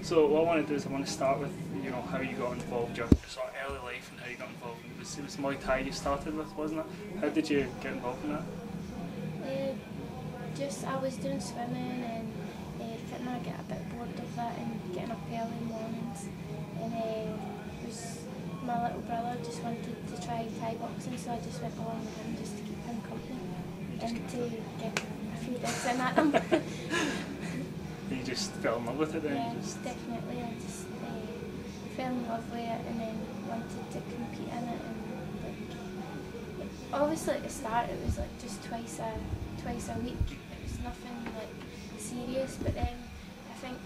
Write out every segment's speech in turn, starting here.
So what I want to do is I want to start with, you know, how you got involved, your sort of early life and how you got involved. It was Muay Thai you started with, wasn't it? How did you get involved in that? Just I was doing swimming and kind of get a bit bored of that and getting up early mornings, and was my little brother just wanted to try Thai boxing, so I just went along with him just to keep him company and to get a few digs in at him. You just fell in love with it then? Yeah, definitely. I just fell in love with it and then wanted to compete in it, and like obviously at the start it was like just twice a week. It was nothing like serious, but then I think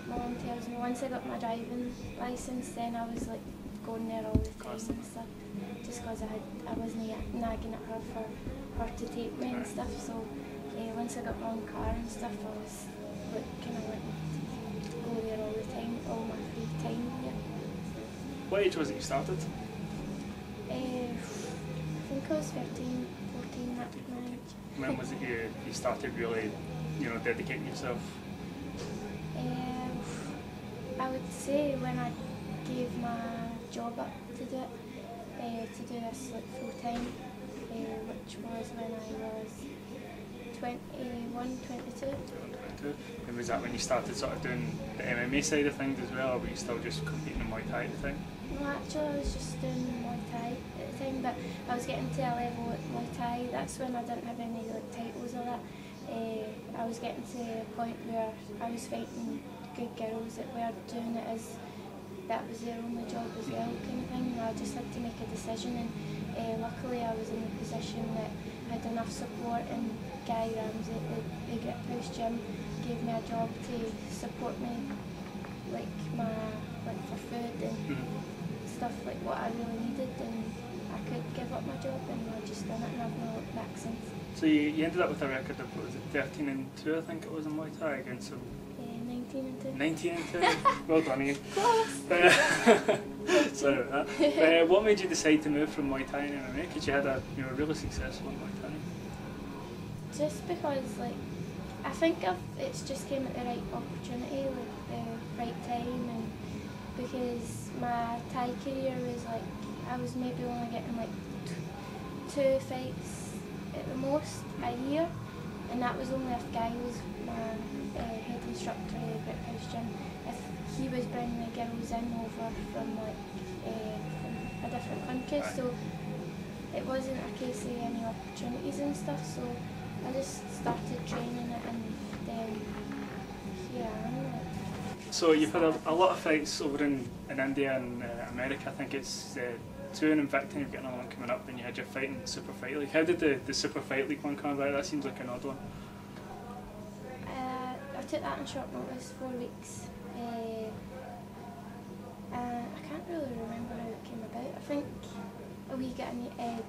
my mum tells me once I got my driving licence, then I was like going there all the time and stuff, just because I wasn't nagging at her for her to take me and stuff. So once I got my own car and stuff, I was like kind of like go there all the time, all my free time. Yeah. What age was it you started? I think I was 13, 14 at my age. When was it you started really, you know, dedicating yourself? I would say when I gave my job up to do this like full time, which was when I was 21, 22. And was that when you started sort of doing the MMA side of things as well, or were you still just competing in Muay Thai at the time? No, actually I was just doing Muay Thai at the time, but I was getting to a level at Muay Thai. That's when I didn't have any like titles or that. I was getting to a point where I was fighting good girls that were doing it as that was their only job as well, kind of thing. I just had to make a decision, and luckily I was in a position that had enough support, and Guy Ramsey, the Grip House Gym, gave me a job to support me, like for food and stuff like what I really needed, and I could give up my job, and I just done it, and I've not looked back since. So you ended up with a record of, what was it, 13-2 I think it was in Muay Thai against some 19-2. 19-2. Well done, Iain. Close. Sorry about that. What made you decide to move from Muay Thai and MMA? Because you had you were really successful in Muay Thai. Just because, like, I think it's just came at the right opportunity, like the right time, and because my Thai career was like, I was maybe only getting like 2 fights at the most a year, and that was only if Guy was my head instructor at the Grip House Gym. If he was bringing the girls in over from like from a different country, so it wasn't a case of any opportunities and stuff. So I just started training it, and then here I am. So you've had a lot of fights over in India and America. I think it's 2 in Invicta, and you've got another one coming up, and you had your fight in the Super Fight League. How did the Super Fight League one come about? That seems like an odd one. I took that on short notice, 4 weeks. I can't really remember how it came about. I think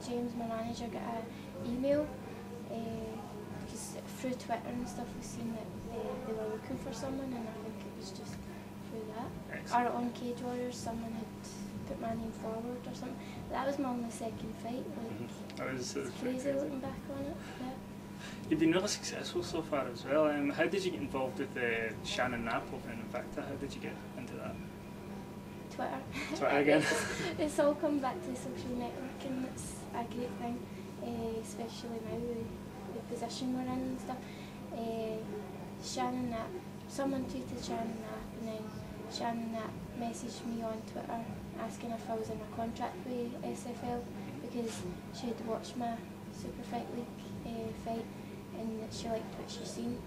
James, my manager, got an email because through Twitter and stuff we seen that they were looking for someone, and I think it was just through that. Excellent. Or on Cage Warriors, someone had put my name forward or something. That was my only second fight. Like, That was it's crazy looking back on it. Yeah. You've been really successful so far as well. How did you get involved with Shannon Knapp over in Invicta? How did you get into that? Twitter again. It's all come back to social networking. It's a great thing, especially now with the position we're in and stuff. Shannon Knapp, someone tweeted Shannon Knapp, and then Shannon Knapp messaged me on Twitter asking if I was in a contract with SFL because she had watched my Super Fight League fight and that she liked what she seen,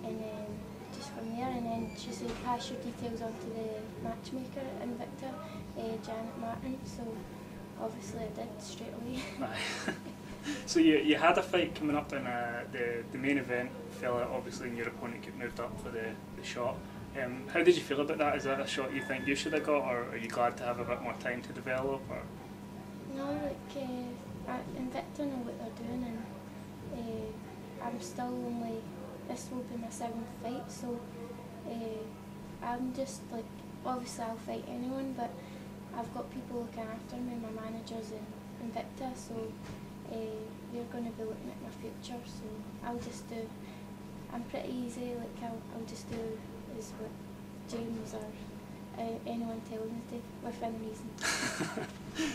and then just from there, and then she said pass your details on to the matchmaker at Invicta, Janet Martin, so obviously I did straight away. So you had a fight coming up, and the main event fell out obviously, and your opponent got moved up for the shot. How did you feel about that? Is that a shot you think you should have got, or are you glad to have a bit more time to develop? Or? No, like Invicta know what they're doing, and I'm still only, this will be my 7th fight, so I'm just like, obviously I'll fight anyone, but I've got people looking after me, my managers in Invicta, so they're going to be looking at my future, so I'll just do, I'm pretty easy, like I'll just do as what James or anyone tells me to, within reason.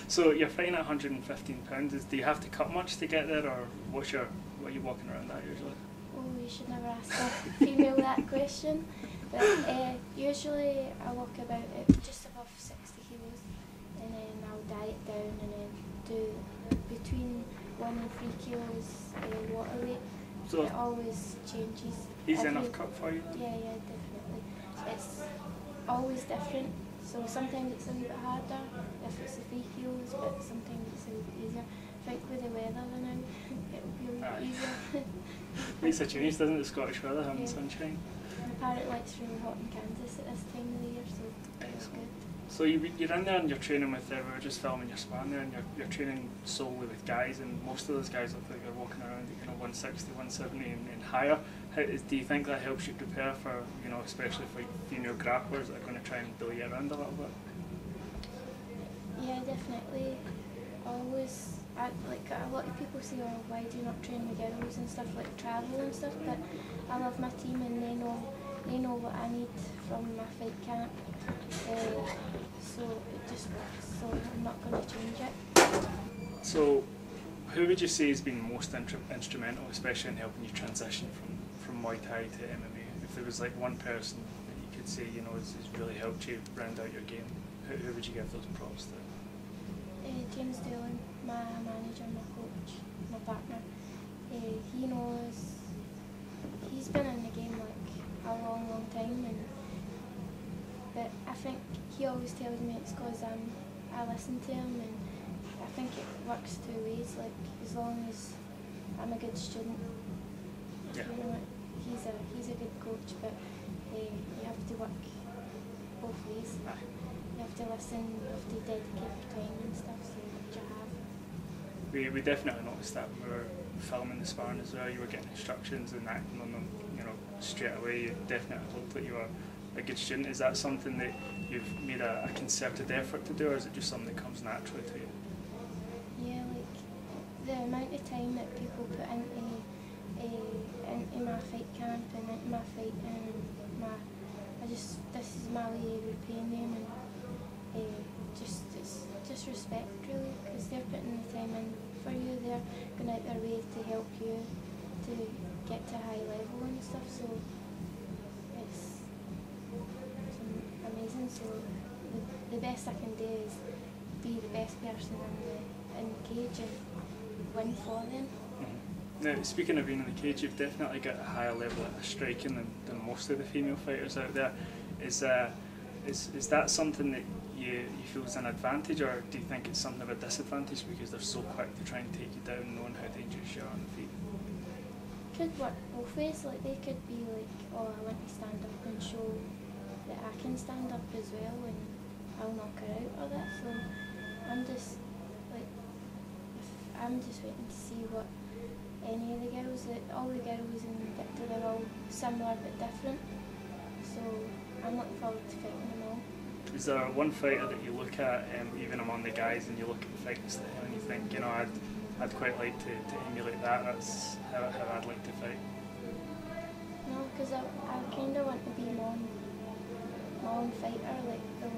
So you're fighting at 115 pounds. Do you have to cut much to get there, or what are you walking around at usually? Oh, you should never ask a female that question. But usually I walk about at just above 60 kilos, and then I'll diet down and then do between 1 and 3 kilos water weight. So it always changes. Easy enough cut for you then? Yeah, definitely. It's always different. So sometimes it's a little bit harder if it's the 3 kilos, but sometimes it's a little bit easier. I think with the weather now, it'll be a little bit easier. Makes a change, doesn't it, the Scottish weather, having sunshine? Apparently it's really hot in Kansas at this time of the year, so it's good. So you're in there and you're training with, we were just filming your sparring there, and you're training solely with guys, and most of those guys look like they're walking around at 160, 170 and higher. Do you think that helps you prepare for, especially for female grapplers that are going to try and bully you around a little bit? Yeah, definitely. Always, like a lot of people say, oh, why do you not train the girls and stuff, like travel and stuff, but I love my team and they know what I need from my fight camp, so it just works, so I'm not going to change it. So who would you say has been most instrumental, especially in helping you transition from Muay Thai to MMA? If there was like one person that you could say, has really helped you round out your game, who would you give those props to? James Dillon, my manager, my coach, my partner. He knows, he's been in the game like a long time, but I think he always tells me it's because I listen to him, and I think it works 2 ways, like as long as I'm a good student. Yeah. He's a good coach, but you have to work both ways. Aye. You have to listen, you have to dedicate your time and stuff, so which I have. We definitely noticed that when we were filming the sparring as well. You were getting instructions and acting on them, straight away. You definitely looked like you were a good student. Is that something that you've made a concerted effort to do, or is it just something that comes naturally to you? Yeah, like the amount of time that people put into my fight camp and into my fight, and this is my way of repaying them, and it's just respect really, because they're putting the time in for you. They're going out their way to help you to get to a high level and stuff. So it's amazing. So the best I can do is be the best person in the cage and win for them. Now, speaking of being in the cage, you've definitely got a higher level of striking than most of the female fighters out there. Is that something that you feel is an advantage, or do you think it's something of a disadvantage because they're so quick to try and take you down, knowing how dangerous you are on the feet? Could work both ways. Like they could be like, oh, I want to stand up and show that I can stand up as well, and I'll knock her out or that. So I'm just waiting to see what any of the girls, all the girls in Invicta, they're all similar but different. So I'm looking forward to fighting them all. Is there one fighter that you look at, even among the guys, and you look at the fighting style and you think, I'd quite like to emulate that, that's how I'd like to fight? No, because I kind of want to be my own fighter, like my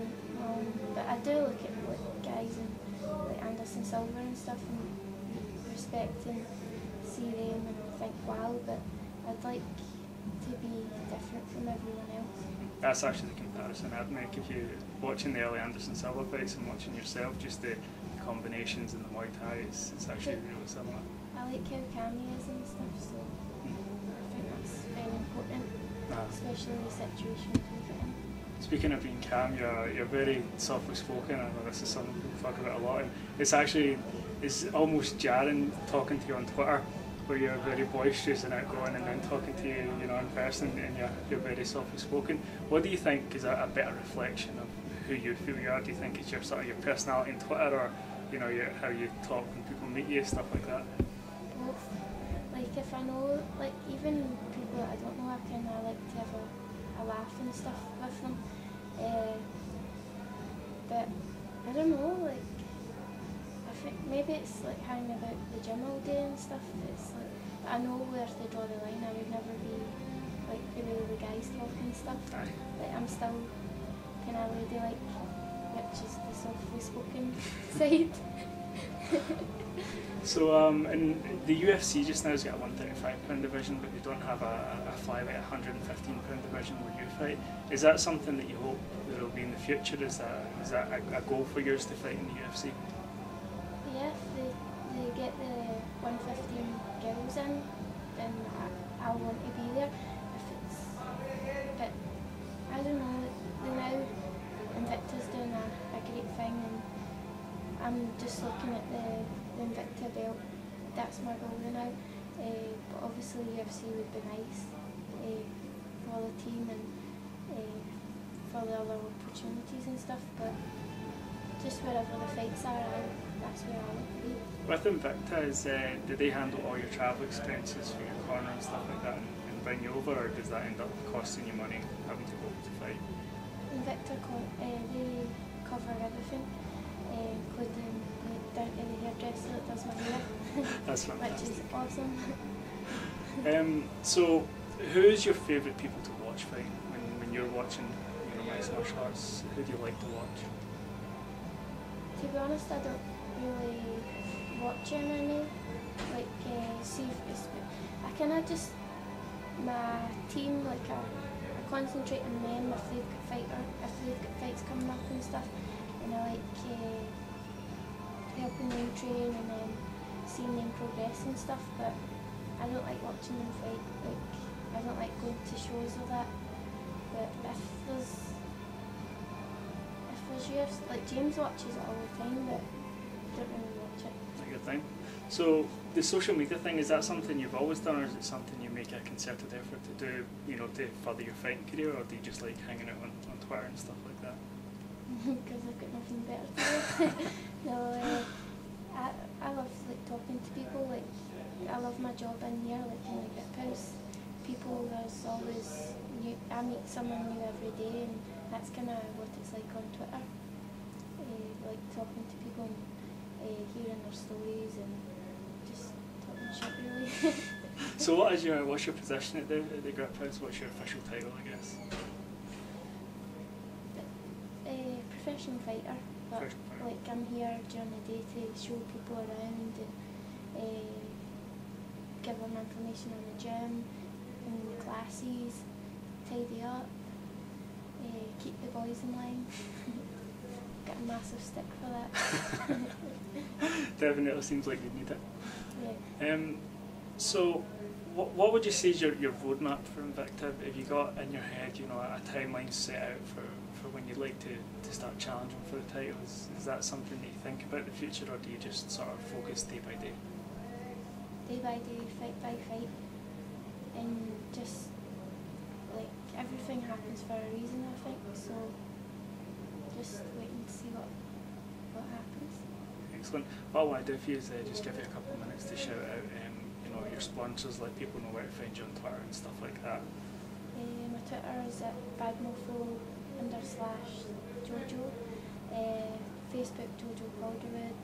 own, but I do look at like guys and like Anderson Silva and stuff, and respect and see them and think, wow, but I'd like to be different from everyone else. That's actually the comparison I'd make. If you're watching the early Anderson Silva fights and watching yourself, just the combinations in the Muay Thai, it's actually really similar. I like how calm he is and stuff, so I think that's very important, especially in the situations we get in. Speaking of being calm, you're very softly spoken. I know this is something people talk about a lot, and it's almost jarring talking to you on Twitter, where you're very boisterous and outgoing, and then talking to you, in person, and you're very softly spoken. What do you think is a better reflection of who you feel you are? Do you think it's your sort of your personality on Twitter, or how you talk when people meet you, stuff like that? Both. Like if I know, like even people that I don't know, I like to have a laugh and stuff with them. But I don't know, like I think maybe it's like hanging about the gym all day and stuff. It's like I know where to draw the line. I would never be like the way the guys talk and stuff. Aye. Like I'm still kind of ladylike, which is the softly spoken side. So in the UFC just now has got a 135-pound division, but they don't have a flyweight 115-pound division where you fight. Is that something that you hope there will be in the future? Is that a goal for yours to fight in the UFC? Yeah, if they get the 115 girls in, then I want to be there. But I don't know, now Invicta's doing a great thing, and I'm just looking at the Invicta belt. That's my goal now. But obviously UFC would be nice for the team and for the other opportunities and stuff. But just wherever the fights are, that's where I want to be. With Invicta, do they handle all your travel expenses for your corner and stuff like that and bring you over, or does that end up costing you money having to go to fight? Invicta, they cover everything, including down to the hairdresser that does my hair. That's fantastic. Which is awesome. So, who's your favourite people to watch fight when you're watching mixed martial arts? Who do you like to watch? To be honest, I don't really watch MMA. Like, see if I kind of just, my team, like I concentrate on them if they've got fights coming up and stuff, and I like helping them train and then seeing them progress and stuff. But I don't like watching them fight. Like, I don't like going to shows or that. But if there's UFC, like James watches it all the time, but I don't really watch it. Not your thing. So the social media thing, is that something you've always done, or is it something you make a concerted effort to do, to further your fighting career, or do you just like hanging out on Twitter and stuff like that? Because I've got nothing better to do. No, I love like talking to people. Like, I love my job in here, like in the grip house. People, there's always new. I meet someone new every day, and that's kind of what it's like on Twitter. Like talking to people and hearing their stories and just talking shit, really. So what's your position at the grip house? What's your official title, I guess? Professional fighter. But like, I'm here during the day to show people around and give them information on the gym and the classes, tidy up, keep the boys in line. Got a massive stick for that. Definitely seems like you need it. Yeah. So what would you say is your roadmap for Invicta? Have you got in your head, a timeline set out for when you'd like to start challenging for the title? Is that something that you think about in the future, or do you just sort of focus day by day? Day by day, fight by fight, and just like everything happens for a reason, I think. So just waiting to see what happens. Excellent. What I want to do for you is just give you a couple of minutes to shout out your sponsors, let people know where to find you on Twitter and stuff like that. My Twitter is at badmofo_JoJo. Facebook JoJo Calderwood.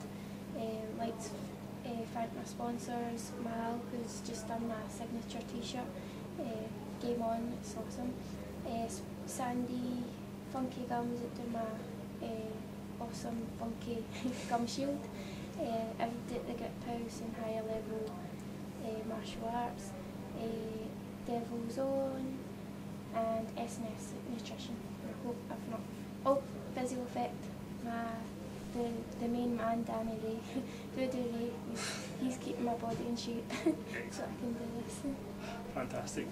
Like to thank my sponsors, Mal, who's just done my signature t-shirt. Game On, it's awesome. Sandy, Funky Gums that do my awesome funky gum shield. Everybody at the Grip House and Higher Level Martial Arts, Devil's Own, and SNS Nutrition. I hope I've not. Oh, Visual Effect, the main man, Danny Ray, Voodoo Ray, he's keeping my body in shape so I can do this. Fantastic.